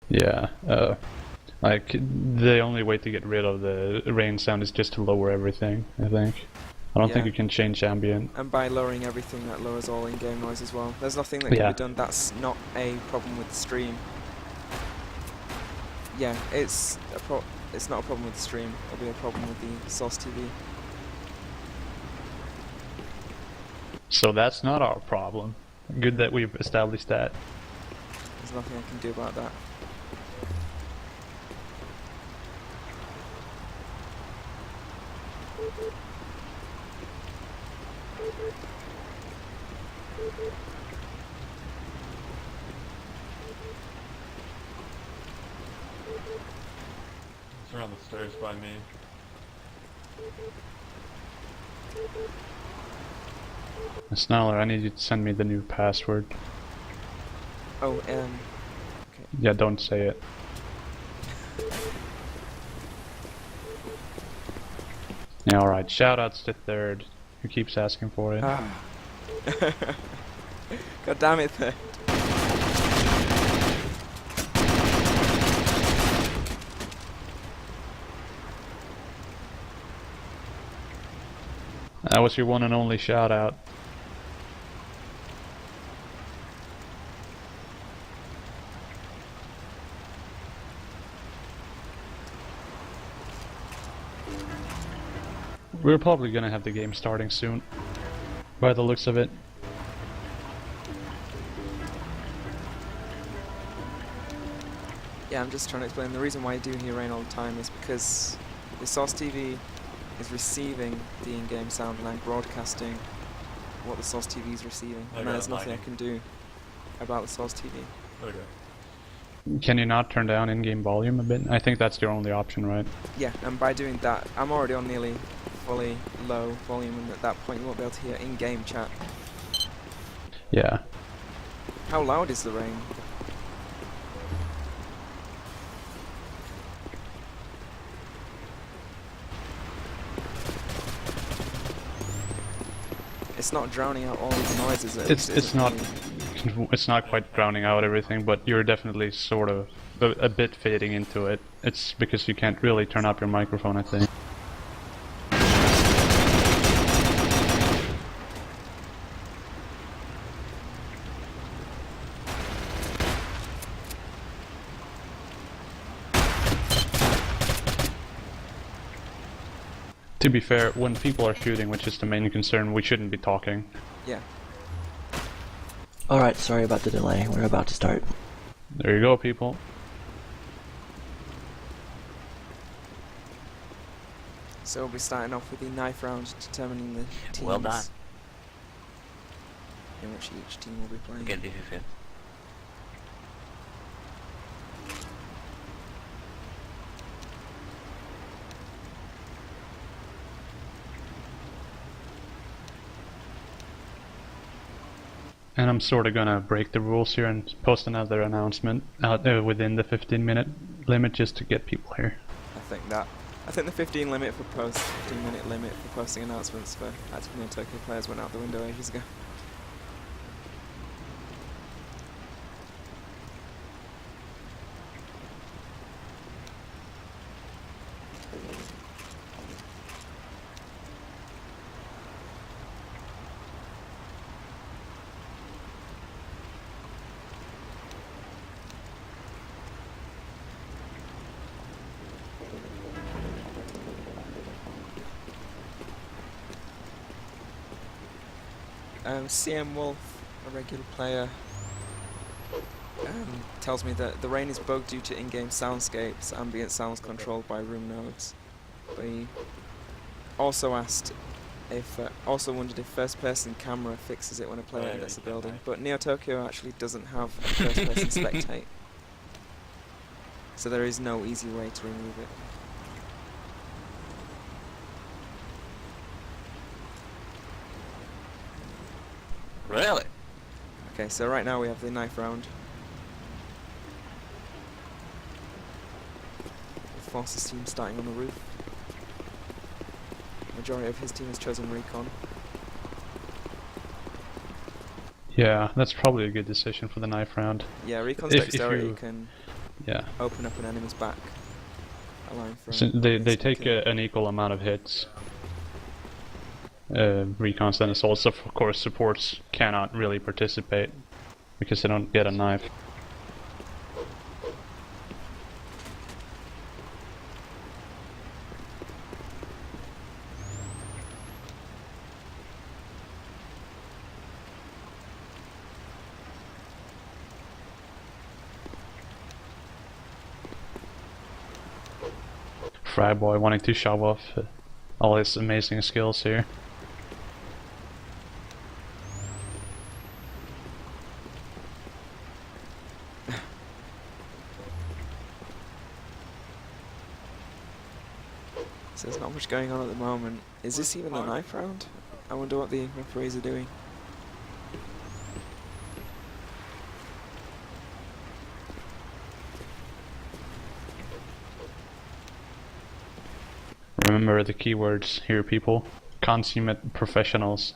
Yeah, like, the only way to get rid of the rain sound is just to lower everything, I think. I don't think Yeah. you can change ambient. And by lowering everything, that lowers all in-game noise as well. There's nothing that can Yeah. be done that's not a problem with the stream. Yeah, it's not a problem with the stream. It'll be a problem with the source TV. So that's not our problem. Good that we've established that. There's nothing I can do about that. It's around the stairs by me. Snarler, I need you to send me the new password. Oh, Yeah, don't say it. Yeah, alright. Shoutouts to Third, who keeps asking for it. Ah. God damn it, Third. That was your one and only shoutout. We're probably gonna have the game starting soon, by the looks of it. Yeah, I'm just trying to explain. The reason why I do hear rain all the time is because the source TV is receiving the in-game sound and I'm broadcasting what the source TV is receiving. And there's nothing I can do about the source TV. Okay. Can you not turn down in-game volume a bit? I think that's your only option, right? Yeah, and by doing that, I'm already on nearly fully low volume, and at that point you won't be able to hear in-game chat. Yeah. How loud is the rain? It's not drowning out all these noises. It's not quite drowning out everything, but you're definitely sort of a bit fading into it. It's because you can't really turn up your microphone, I think. To be fair, when people are shooting, which is the main concern, we shouldn't be talking. Yeah. Alright, sorry about the delay. We're about to start. There you go, people. So we'll be starting off with the knife round, determining the teams Well done. in which each team will be playing. Again, this is it. And I'm sort of gonna break the rules here and post another announcement out within the 15-minute limit just to get people here. I think the 15-minute limit for posting announcements for ANP NEOTOKYO players went out the window ages ago. CM Wolf, a regular player, tells me that the rain is bugged due to in-game soundscapes, ambient sounds controlled by room nodes. But he also wondered if first-person camera fixes it when a player enters the building. But NeoTokyo actually doesn't have a first-person spectate, so there is no easy way to remove it. Really? Okay, so right now we have the knife round. With Force's team starting on the roof. Majority of his team has chosen Recon. Yeah, that's probably a good decision for the knife round. Yeah, Recon's If dexterity you- can Yeah. open up an enemy's back, allowing for So they instant take kill. an equal amount of hits. Recons and assaults, of course, supports cannot really participate because they don't get a knife. Fragboi wanting to show off all his amazing skills here. So there's not much going on at the moment. Is this even a knife round? I wonder what the referees are doing. Remember the keywords here, people. Consummate professionals.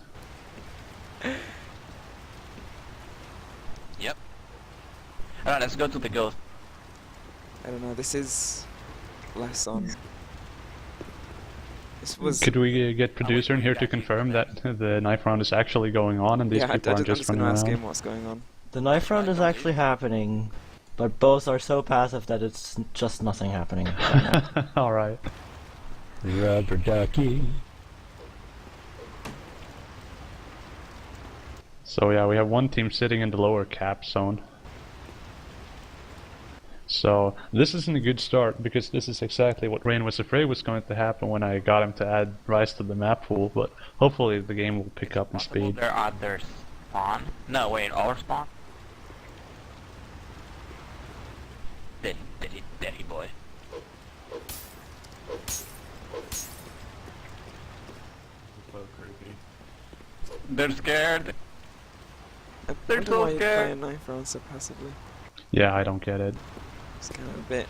Yep. Alright, let's go to the ghost. I don't know, this is less on... This was... Could we get producer in here to confirm that the knife round is actually going on and these yeah, people aren't I'm just just going running to ask around? him what's going on. The knife round is actually happening, but both are so passive that it's just nothing happening right now. Alright. Rubber ducky. So yeah, we have one team sitting in the lower cap zone. So this isn't a good start because this is exactly what Rain was afraid was going to happen when I got him to add Rise to the map pool, but hopefully the game will pick up in speed. They're at their spawn. No, wait, our spawn? Daddy boy. They're scared. I They're wonder so why you play a scared. knife round so passively. Yeah, I don't get it. It's kind of a bit...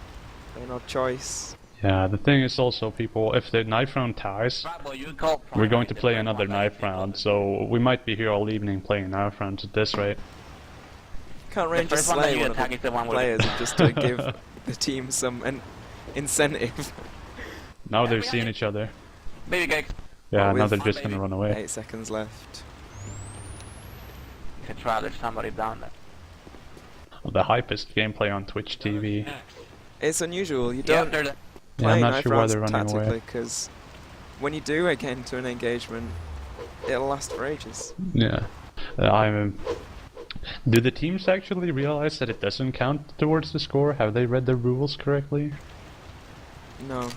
no choice. Yeah, the thing is also, people, if the knife round ties, Fragboi, you call we're going to primary, play the another primary knife people. round, so we might be here all evening playing knife rounds at this rate. Can't Rain just first one that slay you one of attack is the the one with players the- and just to give the team some incentive? Now they've seen each other. BabyCakes. Yeah, With now they're just gonna run away. 8 seconds left. You can try, there's somebody down there. The hypest gameplay on Twitch TV. It's unusual, you Yeah, don't they're there. Yeah, play I'm not knife sure why rounds they're running tactically, away. because when you do get into an engagement, it'll last for ages. Yeah. Do the teams actually realize that it doesn't count towards the score? Have they read the rules correctly? No.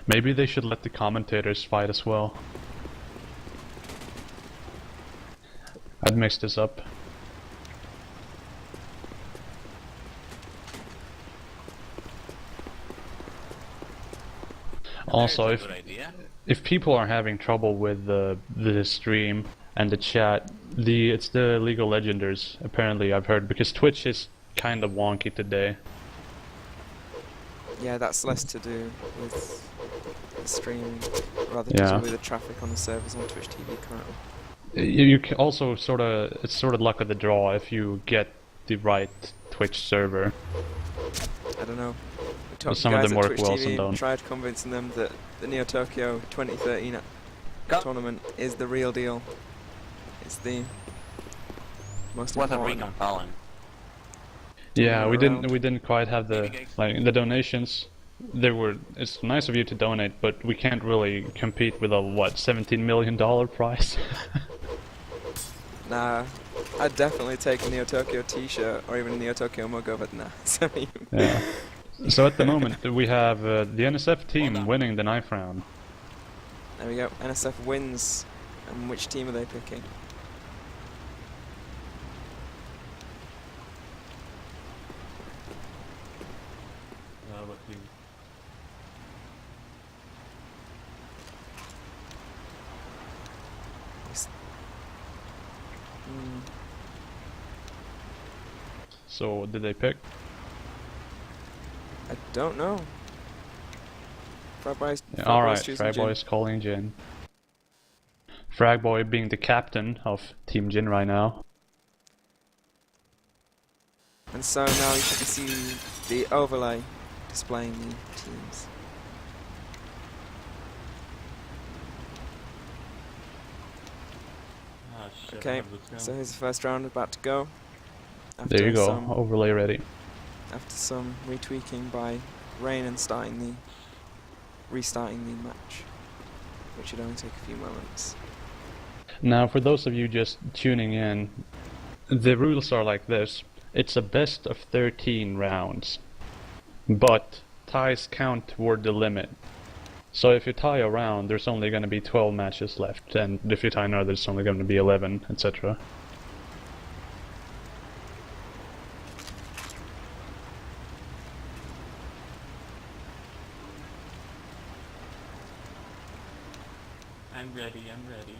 Maybe they should let the commentators fight as well. I'd mix this up. Also, There's a if good idea. people are having trouble with the stream and the chat, it's the League of Legenders, apparently I've heard, because Twitch is kind of wonky today. Yeah, that's less to do with the streaming, rather to Yeah. do with the traffic on the servers on Twitch TV currently. You can also it's sort of luck of the draw if you get the right Twitch server. I don't know. We talked to some of guys them at work Twitch well, TV, some don't. tried convincing them that the NeoTokyo 2013 tournament is the real deal. It's the most Wasn't important. reconciling. Yeah, we around. didn't quite have the the donations. It's nice of you to donate, but we can't really compete with a $17 million prize. Nah, I'd definitely take a NeoTokyo t-shirt or even a NeoTokyo mug over nah. Sorry. Yeah. So at the moment we have the NSF team winning the knife round. There we go. NSF wins. And which team are they picking? Hmm. So did they pick? I don't know. Fragboi's Alright, choosing Jin. Fragboy is calling Jin. Fragboy being the captain of Team Jin right now. And so now you should see the overlay displaying the teams. Ah, shit, Okay, so here's the first round about to go. After There you go, some- overlay ready. after some retweaking by Rain and restarting the match, which should only take a few moments. Now, for those of you just tuning in, the rules are like this. It's a best of 13 rounds, but ties count toward the limit. So if you tie a round, there's only going to be 12 matches left, and if you tie another, there's only going to be 11, etc. I'm ready, I'm ready.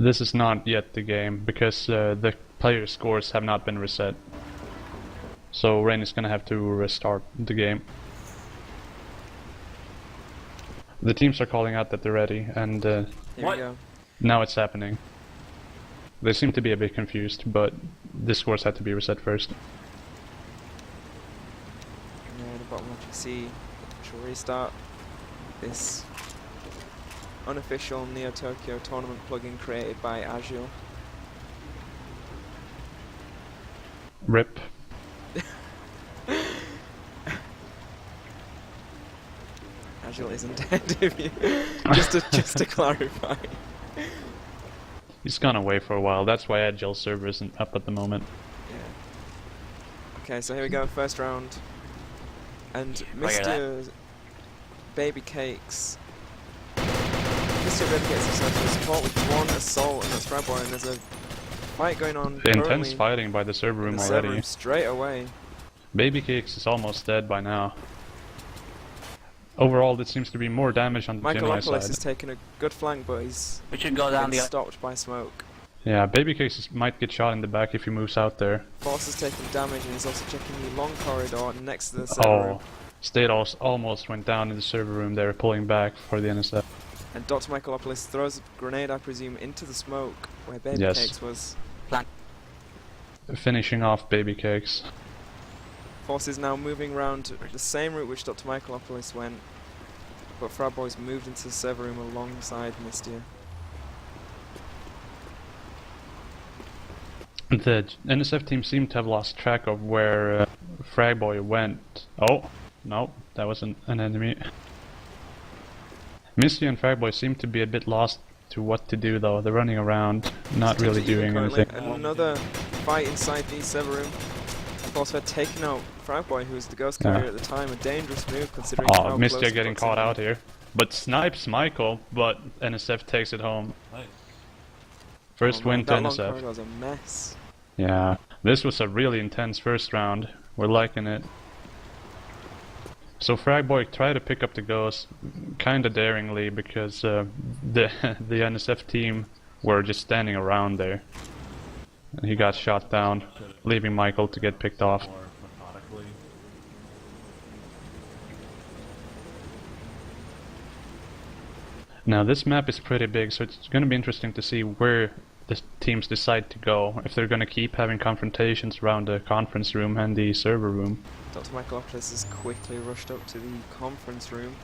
This is not yet the game, because the player scores have not been reset. So Rain is gonna have to restart the game. The teams are calling out that they're ready, and Here What? we go. now it's happening. They seem to be a bit confused, but the scores had to be reset first. And at the bottom left you see she'll restart this unofficial NeoTokyo Tournament plugin created by Azure. RIP. Azure isn't dead, if you just to clarify. He's gone away for a while, that's why Agile server isn't up at the moment. Yeah. Okay, so here we go, first round. And Look at that. Mystia BabyCakes. Mystia BabyCakes is to support with one assault, and that's fragboi, and there's a fight going on Intense currently fighting by the server in room the server already. room straight away. BabyCakes is almost dead by now. Overall, it seems to be more damage on the Gemini Michaelopolis side. is taking a good flank, but he's We should go down been the... stopped by smoke. Yeah, BabyCakes might get shot in the back if he moves out there. Force is taking damage, and he's also checking the long corridor next to the server room. Oh, STeDoS almost went down in the server room there, pulling back for the NSF. And Dr. Michaelopolis throws a grenade, I presume, into the smoke where Yes. BabyCakes was. Finishing off BabyCakes. Force is now moving around the same route which Dr. Michaelopolis went, but Fragboi's moved into the server room alongside Mystia. The NSF team seemed to have lost track of where Fragboi went. Oh, no, that wasn't an enemy. Mystia and Fragboi seem to be a bit lost to what to do though. They're running around, not really doing anything. Another fight inside the server room. Force had taken out Fragboi, who was the ghost carrier at the time, a dangerous move considering how Oh, close Mystia the getting caught out here. But snipes Michael, but NSF takes it home. Nice. First win to That long NSF. corridor was a mess. Yeah, this was a really intense first round. We're liking it. So Fragboi tried to pick up the ghost, kinda daringly, because the the NSF team were just standing around there. And he got shot down, leaving Michael to get picked off. More methodically. Now this map is pretty big, so it's gonna be interesting to see where the teams decide to go. If they're gonna keep having confrontations around the conference room and the server room. Dr. Michaelopolis has quickly rushed up to the conference room.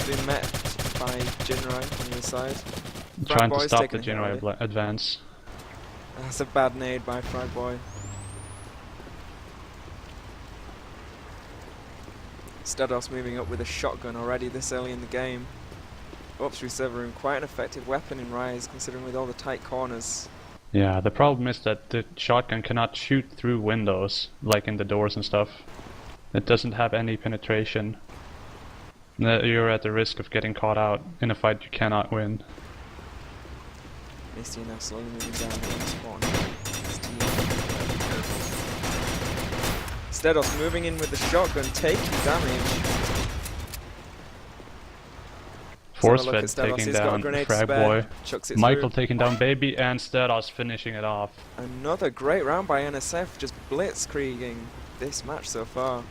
Been met by Jinrai on the other side. Trying to Fragboi's stop taken the a hit already. Jinrai advance. That's a bad nade by Fragboi. STeDoS moving up with a shotgun already this early in the game. Up through server room, quite an effective weapon in Rise, considering with all the tight corners. Yeah, the problem is that the shotgun cannot shoot through windows, like in the doors and stuff. It doesn't have any penetration. You're at the risk of getting caught out in a fight you cannot win. Mystia now slowly moving down the end spawn. STeDoS moving in with the shotgun, taking damage. Force Look Fed at STeDoS, taking he's got a down grenade to Fragboy. spare, chucks it Michael through. taking down Baby and STeDoS finishing it off. Another great round by NSF, just blitzkrieging this match so far.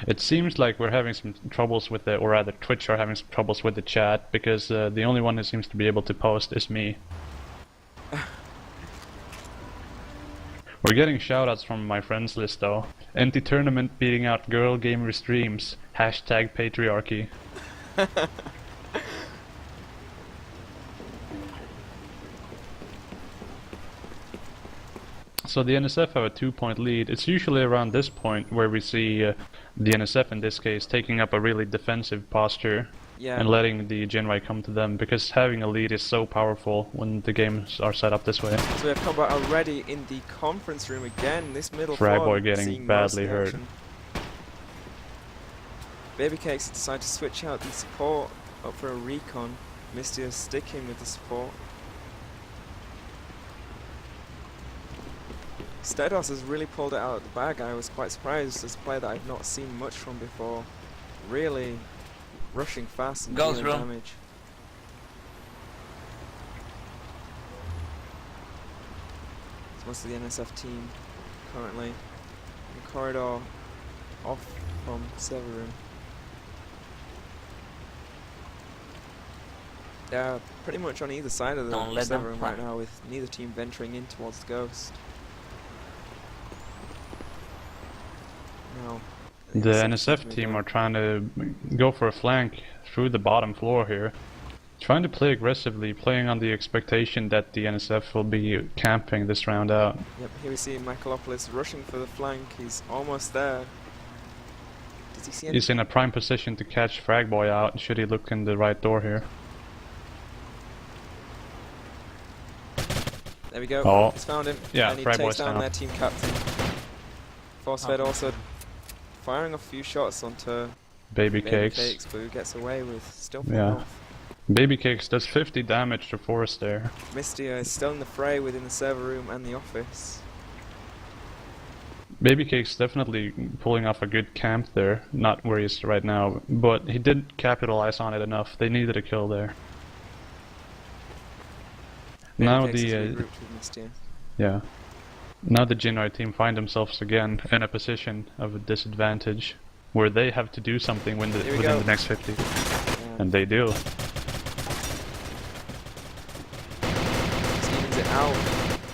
It seems like we're having some troubles with the, or rather Twitch are having some troubles with the chat, because the only one who seems to be able to post is me. We're getting shoutouts from my friends list though. ANP Tournament beating out girl gamer streams. Hashtag patriarchy. So the NSF have a 2-point lead. It's usually around this point where we see the NSF in this case taking up a really defensive posture and letting the Jinrai come to them, because having a lead is so powerful when the games are set up this way. So we have combat already in the conference room again. This middle Fragboi floor getting seeing badly most hurt. action. BabyCakes decide to switch out the support up for a recon. Mystia sticking with the support. STeDoS has really pulled it out of the bag. I was quite surprised as a player that I've not seen much from before. Really rushing fast and dealing damage. It's most of the NSF team currently in the corridor off from server room. They're pretty much on either side of the server room right now, with neither team venturing in towards the Ghost. Now, the NSF team are trying to go for a flank through the bottom floor here. Trying to play aggressively, playing on the expectation that the NSF will be camping this round out. Yep, here we see Michaelopolis rushing for the flank. He's almost there. Does he see any? He's in a prime position to catch fragboi out, should he look in the right door here. There we go. Oh. He's found him. Yeah, and he fragboi's takes down down. their team captain. Force-fed also firing a few shots onto BabyCakes. but who gets away with still 4 Yeah. health. BabyCakes does 50 damage to Forrest there. Mystia is still in the fray within the server room and the office. BabyCakes definitely pulling off a good camp there, not where he is right now, but he did capitalize on it enough. They needed a kill there. Now BabyCakes is regrouped with Mystia. yeah. Now the Jinrai team find themselves again in a position of a disadvantage, where they have to do something within the next 50. Yeah. And they do. Stevens it out.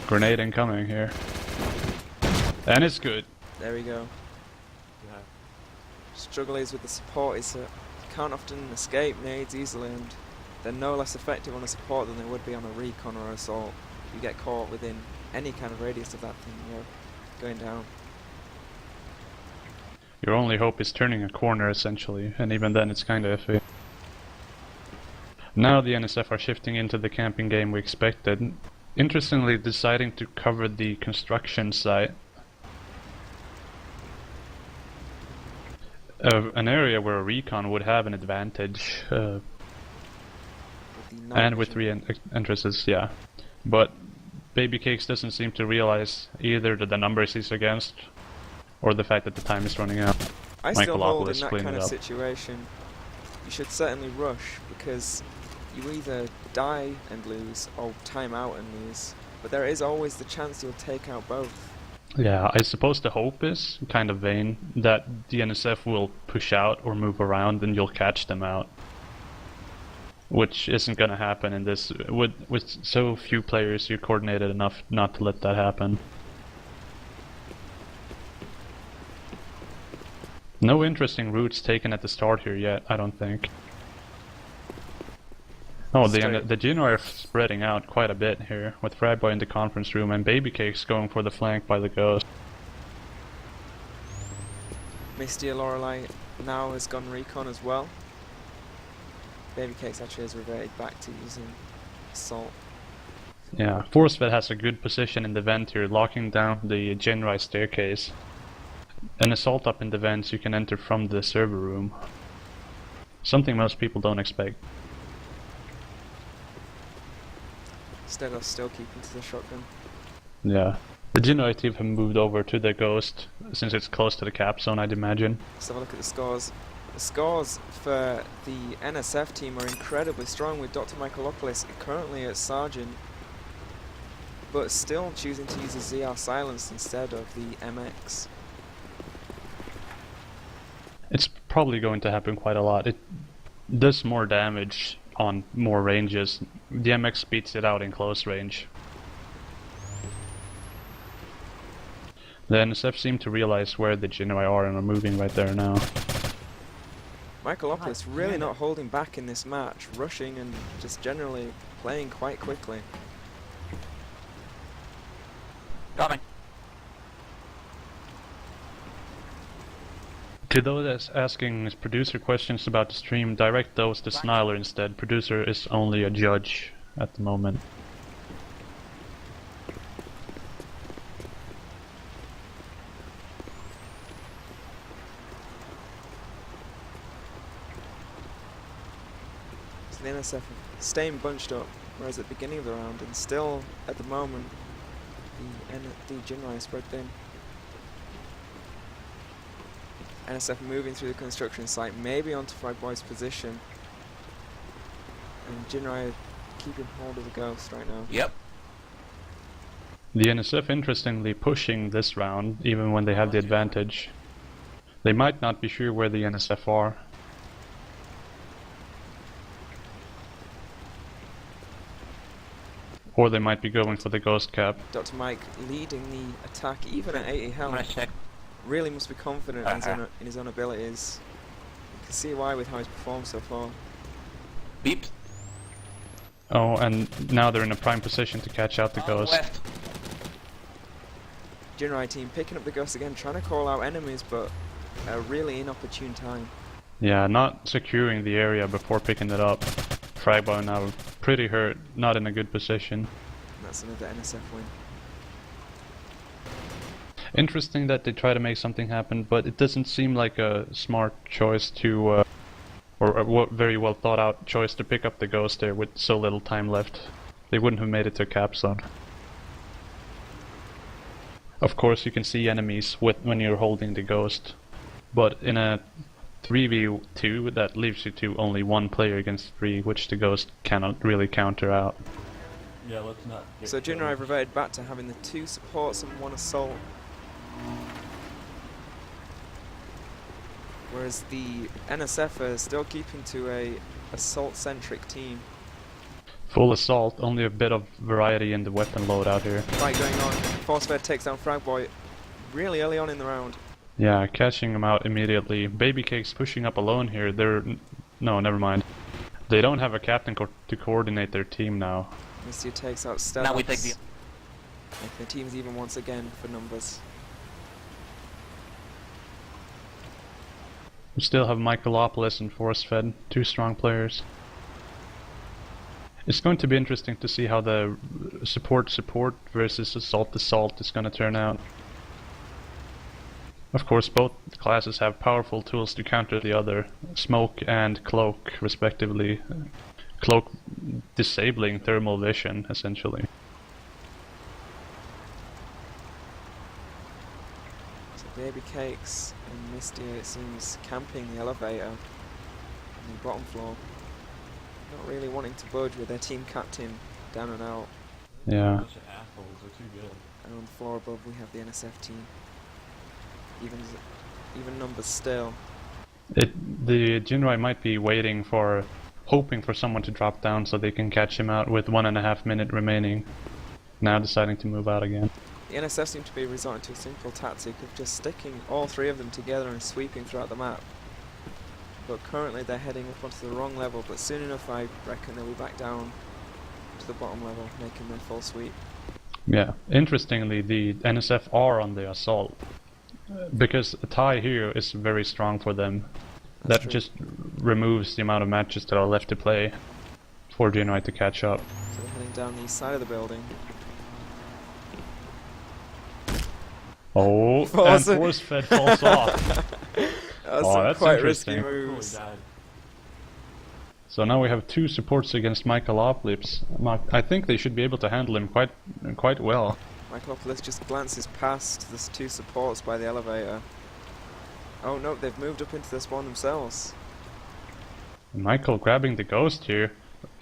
Grenade incoming here. And it's good. There we go. Struggle is with the support is that you can't often escape nades easily, and they're no less effective on a support than they would be on a recon or assault. You get caught within any kind of radius of that thing, you're going down. Your only hope is turning a corner essentially, and even then it's kinda iffy. Now the NSF are shifting into the camping game we expected. Interestingly, deciding to cover the construction site. An area where a recon would have an advantage, and with 3 entrances, yeah. But BabyCakes doesn't seem to realize either the numbers he's against, or the fact that the time is running out. I still hold in Michaelopolis that cleaned kind it of up. situation, you should certainly rush, because you either die and lose, or time out and lose. But there is always the chance you'll take out both. Yeah, I suppose the hope is, kind of vain, that the NSF will push out or move around and you'll catch them out. Which isn't gonna happen in this. With so few players, you're coordinated enough not to let that happen. No interesting routes taken at the start here yet, I don't think. Oh, the Jinrai are spreading out quite a bit here, with fragboi in the conference room and BabyCakes going for the flank by the Ghost. Mystia Lorelei now has gone recon as well. BabyCakes actually has reverted back to using assault. Yeah, ForceFed has a good position in the vent here, locking down the Jinrai staircase. An assault up in the vents you can enter from the server room. Something most people don't expect. STeDoS still keeping to the shotgun. Yeah. The Jinrai team have moved over to the Ghost, since it's close to the cap zone, I'd imagine. Let's have a look at the scores. The scores for the NSF team are incredibly strong, with Dr.Michaelopolis currently at Sergeant. but still choosing to use a ZR Silence instead of the MX. It's probably going to happen quite a lot. It does more damage on more ranges. The MX beats it out in close range. The NSF seem to realize where the Jinrai are and are moving right there now. Michaelopolis really not holding back in this match, rushing and just generally playing quite quickly. Coming. To those asking producer questions about the stream, direct those to Snyler instead. Producer is only a judge at the moment. So the NSF staying bunched up, whereas at the beginning of the round, and still at the moment, the Jinrai is spread thin. NSF moving through the construction site, maybe onto fragboi's position. And Jinrai keeping hold of the Ghost right now. Yep. The NSF interestingly pushing this round, even when they have the advantage. They might not be sure where the NSF are. Or they might be going for the Ghost cap. Dr. Mike leading the attack even at 80 I'm health. gonna check. Really must be confident in his own abilities. You can see why with how he's performed so far. Beep. Oh, and now they're in a prime position to catch out the Ghost. West. Jinrai team picking up the Ghost again, trying to call out enemies, but a really inopportune time. Yeah, not securing the area before picking it up. Fragboi now pretty hurt, not in a good position. And that's another NSF win. Interesting that they try to make something happen, but it doesn't seem like a smart choice to, or a very well thought out choice to pick up the Ghost there with so little time left. They wouldn't have made it to cap zone. Of course, you can see enemies when you're holding the Ghost, but in a 3v2 that leaves you to only one player against 3, which the Ghost cannot really counter out. Yeah, let's not get So killed. Jinrai reverted back to having the 2 supports and 1 assault. Whereas the NSF are still keeping to a assault-centric team. Full assault, only a bit of variety in the weapon loadout here. Fight going on. Force-fed takes down Fragboi really early on in the round. Yeah, catching him out immediately. BabyCakes pushing up alone here. No, never mind. They don't have a captain to coordinate their team now. Mystia takes out STeDoS. Now we take the. Like the team's even once again for numbers. We still have Michaelopolis and Force-fed, 2 strong players. It's going to be interesting to see how the support versus assault is going to turn out. Of course, both classes have powerful tools to counter the other, smoke and cloak respectively. Cloak disabling thermal vision, essentially. So BabyCakes and Mystia, it seems, camping the elevator on the bottom floor. Not really wanting to budge with their team captain down and out. Yeah. Bunch of assholes, they're too good. And on the floor above we have the NSF team. Even numbers still. The Jinrai might be hoping for someone to drop down so they can catch him out with 1.5 minutes remaining. Now deciding to move out again. The NSF seem to be resorting to a simple tactic of just sticking all 3 of them together and sweeping throughout the map. But currently they're heading up onto the wrong level, but soon enough I reckon they'll be back down to the bottom level, making their full sweep. Yeah. Interestingly, the NSF are on the assault. Because a tie here is very strong for them. That's That true. just removes the amount of matches that are left to play for Jinrai to catch up. So they're heading down the east side of the building. Oh, and Force-fed falls off. That's Oh, some that's quite risky interesting. Totally moves. died. So now we have 2 supports against Michaelopolis. I think they should be able to handle him quite well. Michaelopolis just glances past the 2 supports by the elevator. Oh no, they've moved up into the spawn themselves. Michael grabbing the Ghost here.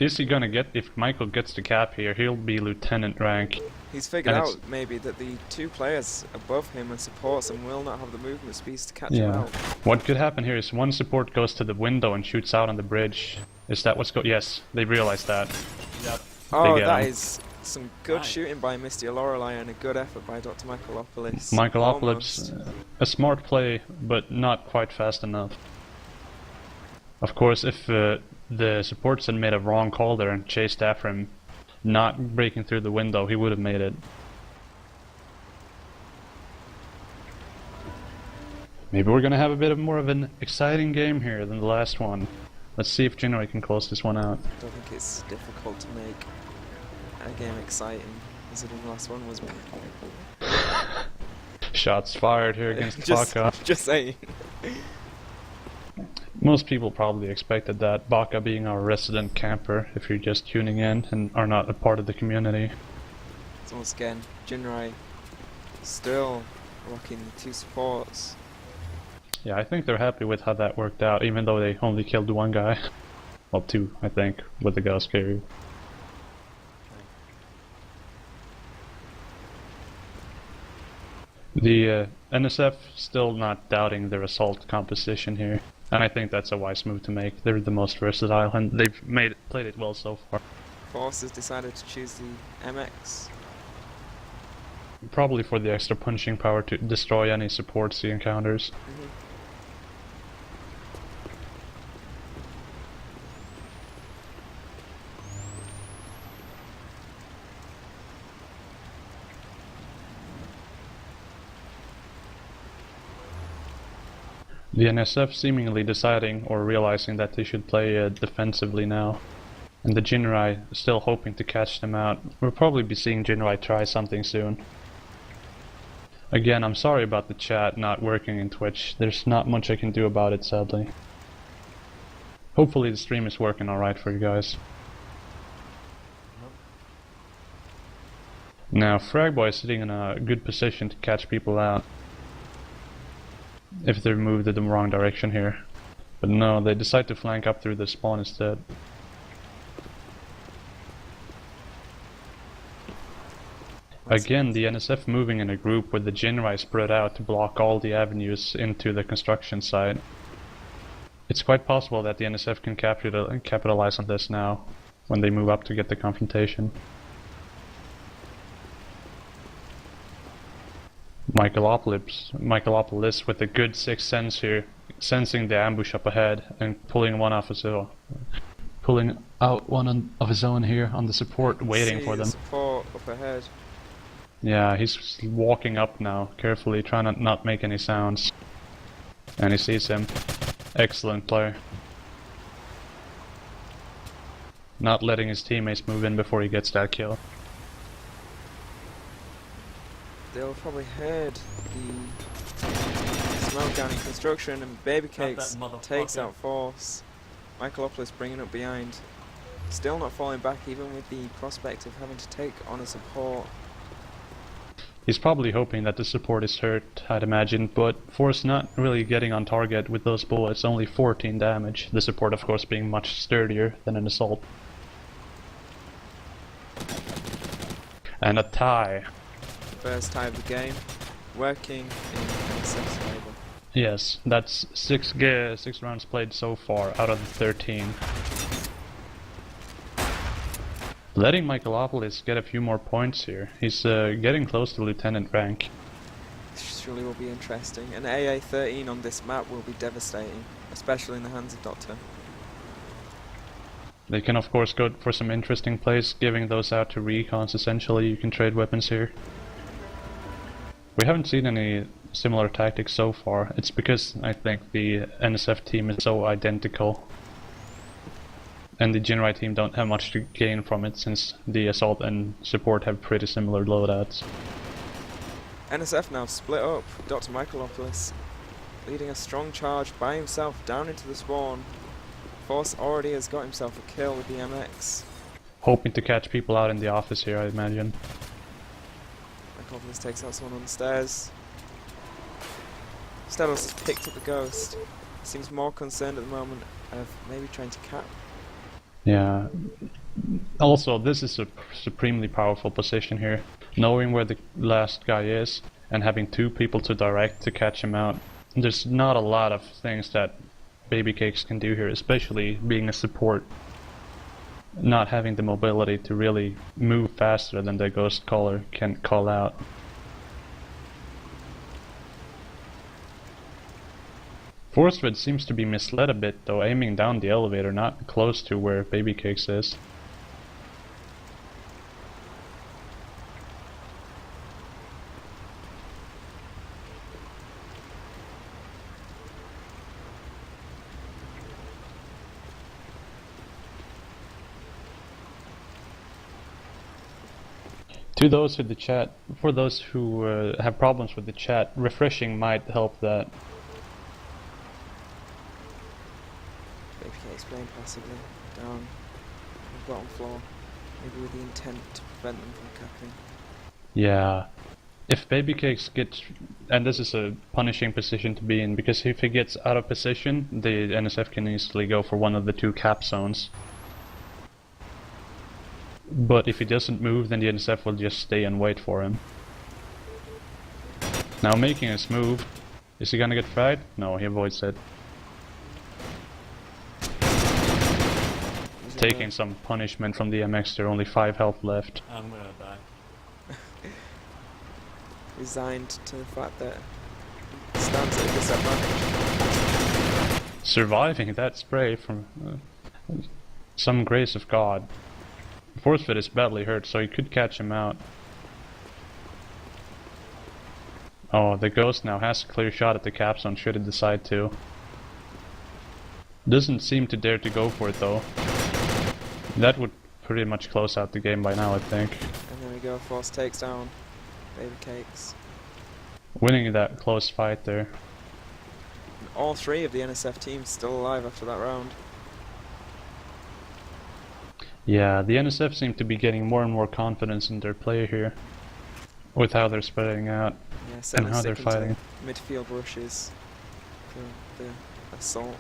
Is he gonna get, if Michael gets the cap here, he'll be lieutenant rank. He's figured And out maybe that the 2 players above him and supports him will not have the movement speeds to catch him Yeah. out. What could happen here is one support goes to the window and shoots out on the bridge. Is that what's Yes, they realized that. Yep. Oh, get that him. is some good Nice. shooting by Mystia Lorelei and a good effort by Dr. Michaelopolis. Michaelopolis, Almost. a smart play, but not quite fast enough. Of course, if the supports had made a wrong call there and chased after him, not breaking through the window, he would have made it. Maybe we're gonna have a bit more of an exciting game here than the last one. Let's see if Jinrai can close this one out. I don't think it's difficult to make a game exciting, as the last one was. Shots fired here against just, Baka. just saying. Most people probably expected that, Baka being our resident camper, if you're just tuning in and are not a part of the community. So once again, Jinrai still rocking 2 supports. Yeah, I think they're happy with how that worked out, even though they only killed 1 guy. Well, 2, I think, with the ghost carrier. The NSF still not doubting their assault composition here, and I think that's a wise move to make. They're the most versatile, and they've played it well so far. Force has decided to choose the MX. Probably for the extra punching power to destroy any supports he encounters. The NSF seemingly deciding or realizing that they should play defensively now. And the Jinrai still hoping to catch them out. We'll probably be seeing Jinrai try something soon. Again, I'm sorry about the chat not working in Twitch. There's not much I can do about it, sadly. Hopefully the stream is working alright for you guys. Now, fragboi is sitting in a good position to catch people out. If they're moved in the wrong direction here. But no, they decide to flank up through the spawn instead. Again, the NSF moving in a group with the Jinrai spread out to block all the avenues into the construction site. It's quite possible that the NSF can capitalize on this now, when they move up to get the confrontation. Michaelopolis with a good 6th sense here, sensing the ambush up ahead and pulling out one of his own here on the support, waiting for them. Support up ahead. Yeah, he's walking up now, carefully, trying to not make any sounds. And he sees him. Excellent player. Not letting his teammates move in before he gets that kill. They'll probably heard the smoke down in construction, and BabyCakes takes out Force. Michaelopolis bringing up behind. Still not falling back, even with the prospect of having to take on a support. He's probably hoping that the support is hurt, I'd imagine, but Force not really getting on target with those bullets, only 14 damage. The support, of course, being much sturdier than an assault. And a tie. First tie of the game, working in NSF's favour. Yes, that's 6 rounds played so far out of the 13. Letting Michaelopolis get a few more points here. He's getting close to lieutenant rank. This surely will be interesting. An AA-13 on this map will be devastating, especially in the hands of Doctor. They can of course go for some interesting plays, giving those out to recons. Essentially, you can trade weapons here. We haven't seen any similar tactics so far. It's because I think the NSF team is so identical. And the Jinrai team don't have much to gain from it, since the assault and support have pretty similar loadouts. NSF now split up. Dr. Michaelopolis leading a strong charge by himself down into the spawn. Force already has got himself a kill with the MX. Hoping to catch people out in the office here, I imagine. Michaelopolis takes out someone on the stairs. STeDoS has picked up the ghost. Seems more concerned at the moment of maybe trying to cap. Yeah. Also, this is a supremely powerful position here. knowing where the last guy is and having 2 people to direct to catch him out. There's not a lot of things that BabyCakes can do here, especially being a support. Not having the mobility to really move faster than the ghost caller can call out. Forcefed seems to be misled a bit though, aiming down the elevator, not close to where BabyCakes is. To those in the chat, for those who have problems with the chat, refreshing might help that. BabyCakes playing passively down on the bottom floor, maybe with the intent to prevent them from capping. Yeah. If BabyCakes gets, and this is a punishing position to be in, because if he gets out of position, the NSF can easily go for one of the 2 cap zones. But if he doesn't move, then the NSF will just stay and wait for him. Now making his move. Is he gonna get fried? No, he avoids it. Taking some punishment from the MX, there are only 5 health left. I'm gonna die. Resigned to the fact that he stands at a disadvantage. Surviving that spray from some grace of God. Forcefed is badly hurt, so he could catch him out. Oh, the ghost now has a clear shot at the cap zone should it decide to. Doesn't seem to dare to go for it though. That would pretty much close out the game by now, I think. And there we go, Force takes down BabyCakes. Winning that close fight there. And all 3 of the NSF teams still alive after that round. Yeah, the NSF seem to be getting more and more confidence in their play here. With how they're spreading out Yeah, and how they're fighting. Midfield rushes for the assault.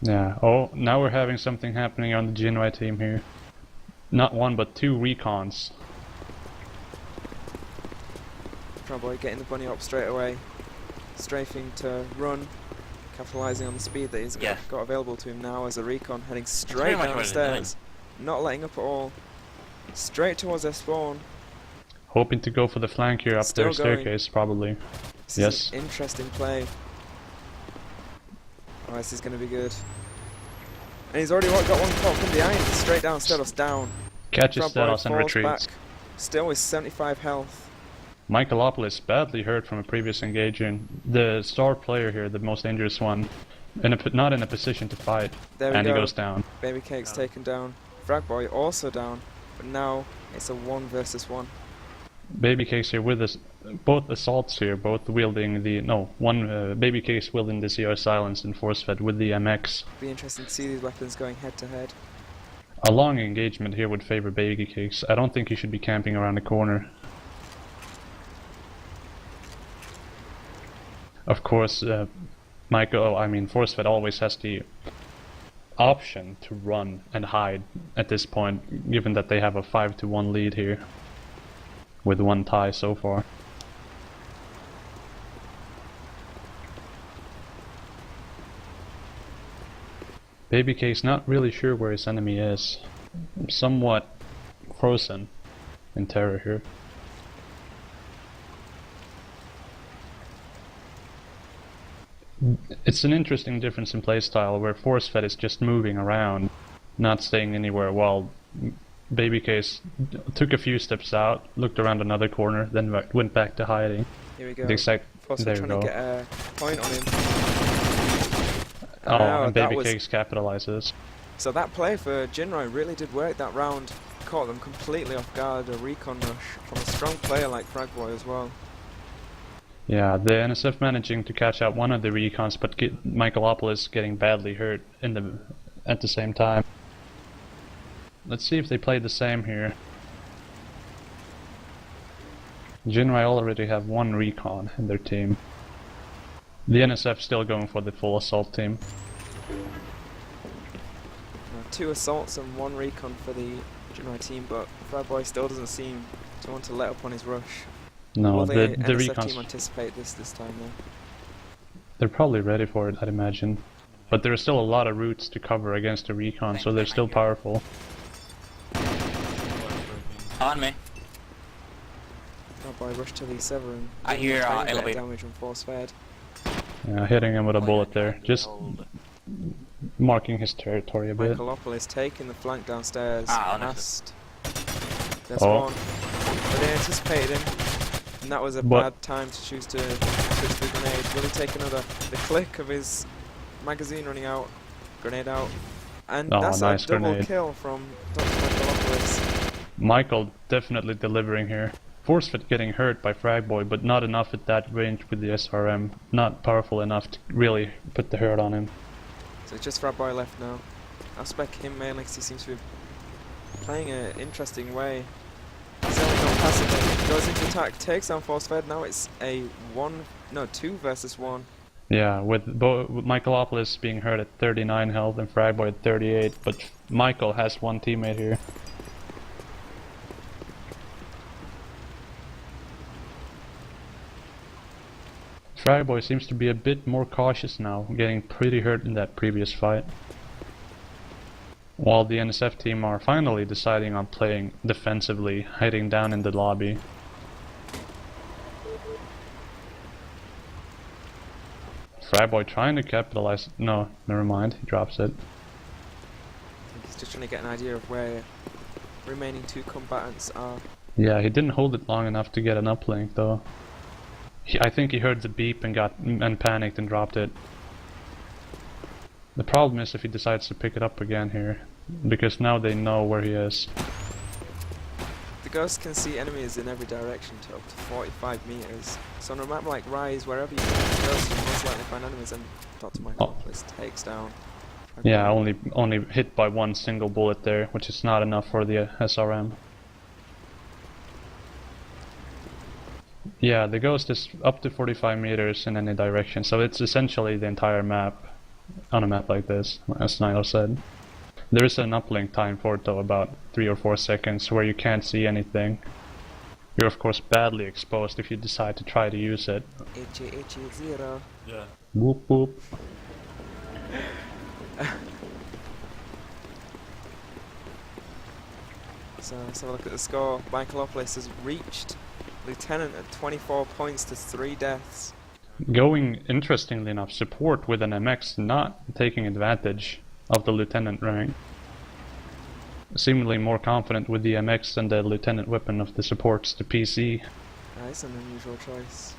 Yeah, oh, now we're having something happening on the Jinwei team here. Not 1 but 2 recons. Fragboi getting the bunny up straight away. Strafing to run, capitalising on the speed that he's got available to him now as a recon, heading straight down the stairs. Not letting up at all. Straight towards their spawn. Hoping to go for the flank here up Still their going. staircase, probably. This Yes. is an interesting play. Oh, this is going to be good. And he's already got one caught from behind. Straight down, STeDoS down. Catches Fragboi STeDoS and falls retreats. back. Still with 75 health. Michaelopolis badly hurt from a previous engagement. The star player here, the most dangerous one, not in a position to fight, There we and go. he goes down. BabyCakes taken down. Fragboi also down. But now it's a 1 versus 1. BabyCakes here with us, both assaults here, both wielding the, BabyCakes wielding the CR Silence and Forcefed with the MX. Be interesting to see these weapons going head to head. A long engagement here would favor BabyCakes. I don't think he should be camping around the corner. Of course, Forcefed always has the option to run and hide at this point, given that they have a 5-1 lead here, with 1 tie so far. BabyCakes not really sure where his enemy is. Somewhat frozen in terror here. It's an interesting difference in playstyle where Forcefed is just moving around, not staying anywhere, while BabyCakes took a few steps out, looked around another corner, then went back to hiding. Here we go. Forcefed trying to get a point on him. Oh, and BabyCakes capitalizes. So that play for Jinroi really did work that round. Caught them completely off guard, a recon rush from a strong player like fragboi as well. Yeah, the NSF managing to catch out one of the recons, but Michaelopolis getting badly hurt at the same time. Let's see if they play the same here. Jinrai already have 1 recon in their team. The NSF still going for the full assault team. 2 assaults and 1 recon for the Jinrai team, but fragboi still doesn't seem Don't want to let up on his rush. No, Will the the NSF recons, team anticipate this time though? they're probably ready for it, I'd imagine. But there are still a lot of routes to cover against the recon, so they're still powerful. On me. Fragboy rush to the Severin. I hear elevator. Damage from force fed. Yeah, hitting him with a bullet there, just marking his territory a bit. Michaelopolis taking the flank downstairs. Honestly. Past. There's Oh. one. But they anticipated him. And that was a But- bad time to choose to switch the grenade. Will he take another? The click of his magazine running out. Grenade out. And Oh, that's nice a double grenade. kill from Dr. Michaelopolis. Michael definitely delivering here. Forcefit getting hurt by fragboi, but not enough at that range with the SRM. Not powerful enough to really put the hurt on him. So it's just Fragboy left now. I'll spec him mainly because he seems to be playing an interesting way. He's only gone passive, goes into attack, takes down force fed. Now it's a 2 versus 1. Yeah, with Michaelopolis being hurt at 39 health and fragboi at 38, but Michael has one teammate here. Fragboi seems to be a bit more cautious now, getting pretty hurt in that previous fight. While the NSF team are finally deciding on playing defensively, hiding down in the lobby. Fragboi trying to capitalize. No, never mind, he drops it. I think he's just trying to get an idea of where remaining 2 combatants are. Yeah, he didn't hold it long enough to get an uplink though. I think he heard the beep and panicked and dropped it. The problem is if he decides to pick it up again here, because now they know where he is. The Ghost can see enemies in every direction to up to 45 meters. So on a map like Rise, wherever you find the Ghost, you'll most likely find enemies, and Dr. Michaelopolis takes down. Yeah, only hit by one single bullet there, which is not enough for the SRM. Yeah, the Ghost is up to 45 meters in any direction, so it's essentially the entire map on a map like this, as Nilo said. There is an uplink time for it though, about 3 or 4 seconds, where you can't see anything. You're of course badly exposed if you decide to try to use it. Itchy 0. Yeah. Whoop whoop. So let's have a look at the score. Michaelopolis has reached Lieutenant at 24 points to 3 deaths. Going, interestingly enough, support with an MX not taking advantage of the lieutenant rank. Seemingly more confident with the MX than the lieutenant weapon of the supports, the PC. That's an unusual choice.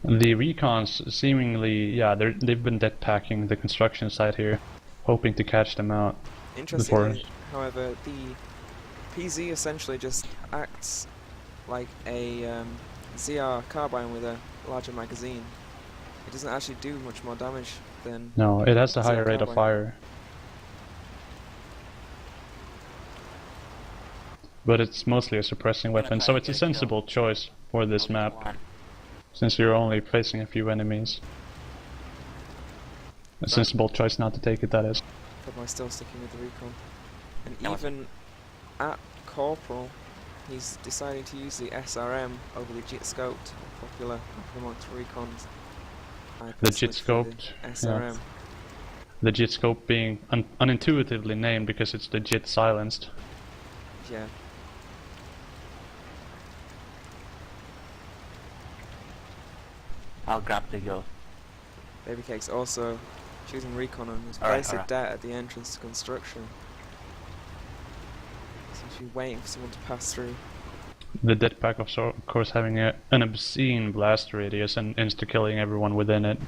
The recons seemingly, yeah, they've been dead packing the construction site here, hoping to catch them out. Interestingly, however, the PZ essentially just acts like a ZR carbine with a larger magazine. It doesn't actually do much more damage than... No, it has a higher ZR rate of carbine. fire. But it's mostly a suppressing weapon, so it's a sensible choice for this map, since you're only facing a few enemies. A sensible choice not to take it, that is. But I'm still sticking with the recon. And That was- even at Corporal, he's deciding to use the SRM over the JIT scoped, popular amongst recons. I The personally JIT prefer the scoped, SRM. yeah. The JIT scope being unintuitively named because it's the JIT silenced. Yeah. I'll grab the Ghost. BabyCakes also choosing recon and his Alright, basic alright. debt at the entrance to construction. Seems to be waiting for someone to pass through. The dead pack of course having an obscene blast radius and insta-killing everyone within it.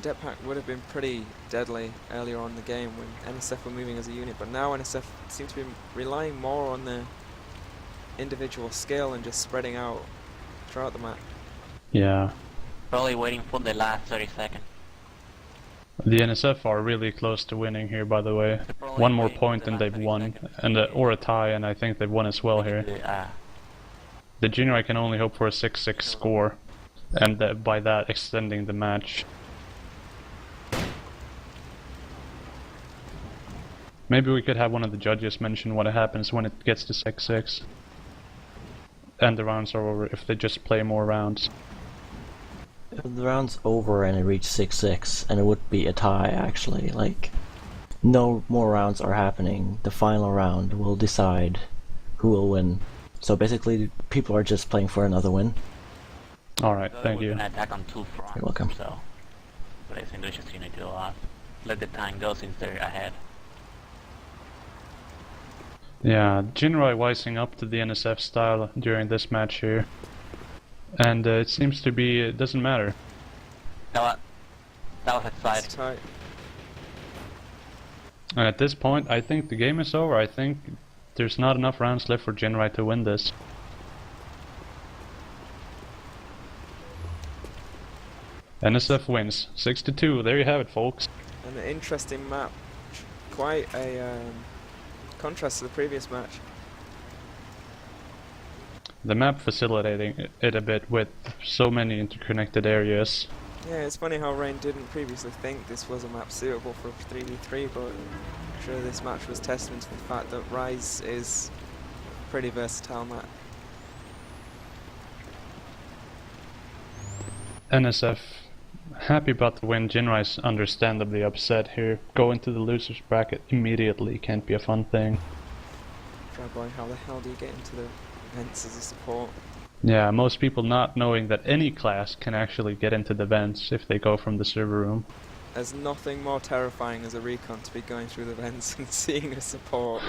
Jetpack would have been pretty deadly earlier on in the game when NSF were moving as a unit, but now NSF seem to be relying more on their individual skill and just spreading out throughout the map. Yeah. Probably waiting for the last 30 seconds. The NSF are really close to winning here, by the way. They're probably One more waiting for point the and last they've 30 won, seconds. and or a tie, and I think they've won as well here. The junior I can only hope for a 6-6 score, and by that extending the match. Maybe we could have one of the judges mention what happens when it gets to 6-6. And the rounds are over if they just play more rounds. If the round's over and it reached 6-6, and it would be a tie actually, like, no more rounds are happening. The final round will decide who will win. So basically, people are just playing for another win. Alright, thank you. We're gonna attack on 2 fronts. You're welcome. So, but I think they just need to do a lot. Let the time go since they're ahead. Yeah, Jinrai wising up to the NSF style during this match here. And it seems to be, it doesn't matter. That was It's exciting. tight. And at this point, I think the game is over. I think there's not enough rounds left for Jinrai to win this. NSF wins, 6-2. There you have it, folks. An interesting map. Quite a contrast to the previous match. The map facilitating it a bit with so many interconnected areas. Yeah, it's funny how Rain didn't previously think this was a map suitable for 3v3, but I'm sure this match was testament to the fact that Rise is a pretty versatile map. NSF happy about the win. Jinrai's understandably upset here. Going to the losers bracket immediately can't be a fun thing. Fragboi, how the hell do you get into the events as a support? Yeah, most people not knowing that any class can actually get into the vents if they go from the server room. There's nothing more terrifying as a recon to be going through the vents and seeing a support.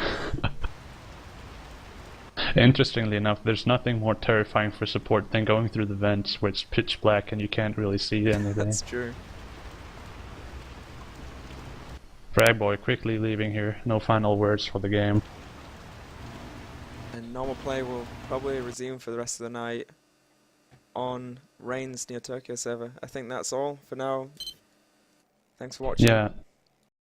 Interestingly enough, there's nothing more terrifying for support than going through the vents where it's pitch black and you can't really see anything. That's true. Fragboi quickly leaving here. No final words for the game. And normal play will probably resume for the rest of the night on Rain's NeoTokyo server. I think that's all for now. Thanks for watching. Yeah.